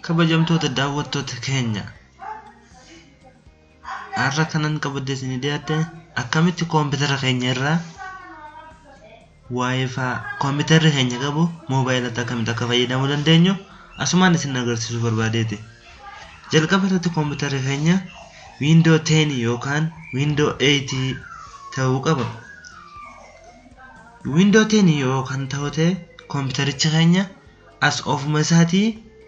kabajamtoota daawwattoota keenya har'a kanan qabadde isin dhiyaate akkamitti koompitara keenya irraa wifi koompitara keenya qabu moobaayilatti akkamitti akka fayyadamuu dandeenyu asumaan isin agarsiisuu barbaadeeti. jalqaba irratti koompitara keenya Windows 10 yookaan Windows 8 ta'uu qaba. Windows 10 yookaan ta'ute koompitaricha keenya as ofuma isaatii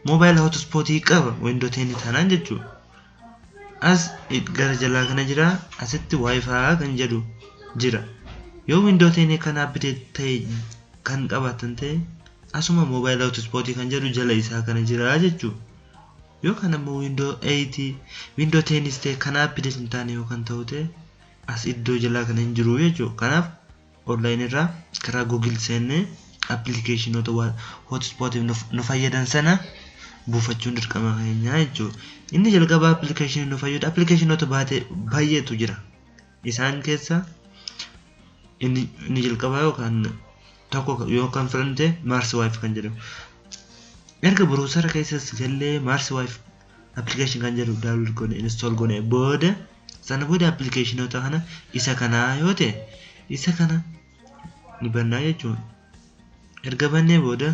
mobile hotspot qaba. Windows 10 taanaan jechuudha. as gara jalaa kana jira asitti wifi kan jedhu jira. yoo Windows 10 kan update ta'e kan qabatan ta'e asuma mobile hotspot kan jedhu jala isaa kana jira jechuudha. yoo kana ammoo Windows 8 Windows 10 ta'e kan update hin taane yookaan ta'ute as iddoo jalaa kana hin jiru jechuudha. kanaaf online irraa karaa Google seenne applicationota hotspot nu fayyadan sana buufachuun dirqama keenya jechuudha. inni jalqaba application nu fayyadu applicationota baay'eetu jira. isaan keessa inni jalqaba yookaan tokko yookaan filante Mars Wifi kan jedhamu. erga browser keessas galee Mars Wifi application kan jedhu download goone install goone booda sana booda applicationota kana isa kana yoo ta'e isa kana ni bannaa jechuudha. erga bannee booda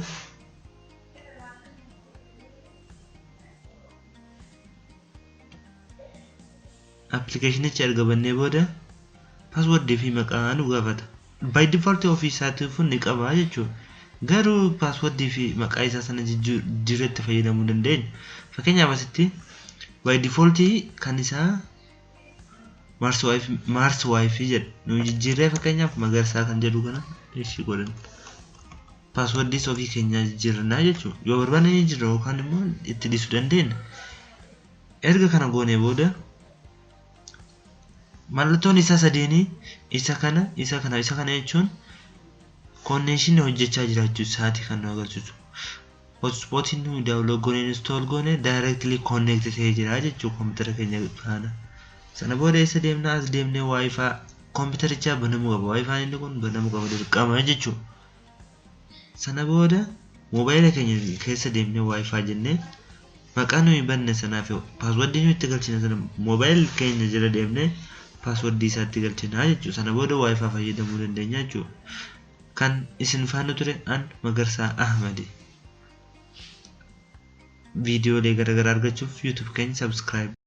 applicationichaa erga bannee booda password fi maqaa nu gaafata. by default ofiisaatiif ni qaba jechuudha. garuu password fi maqaa isaa sana jijjiirratti fayyadamuu dandeenya. fakkeenyaaf asitti by default kan isaa Mars Wifi jedha. nu jijjiirree fakkeenyaaf Magarsaa kan jedhu kana ishii godhan. password ofii keenya jijjiirrannaa jechuudha. yoo barbaanne jijjiirra yookaan immoo itti dhiisuu dandeenya. erga kana goone booda mallattoon isaa sadeenii isa kana jechuun connection hojjechaa jiraachuu isaati kan nu agarsiisu. hotspot nu download goone install goone directly connect ta'ee jira jechuudha koompitara keenya kana. sana booda isa deemnaa as deemnee wifi koompitaricha banamuu qaba. wifi inni kun banamuu qaba dirqama jechuudha. sana booda moobaayila keenya keessa deemnee wifi jennee maqaa nuyi banne sanaaf password nu itti galchine sana moobaayil keenya jala deemnee password isaatti galchina jechuudha. sana booda wifi fayyadamuu dandeenya jechuudha. kan isin faana ture an Magarsaa Ahmadi. viidiyoolee garagaraa argachuuf YouTube keenya subscribe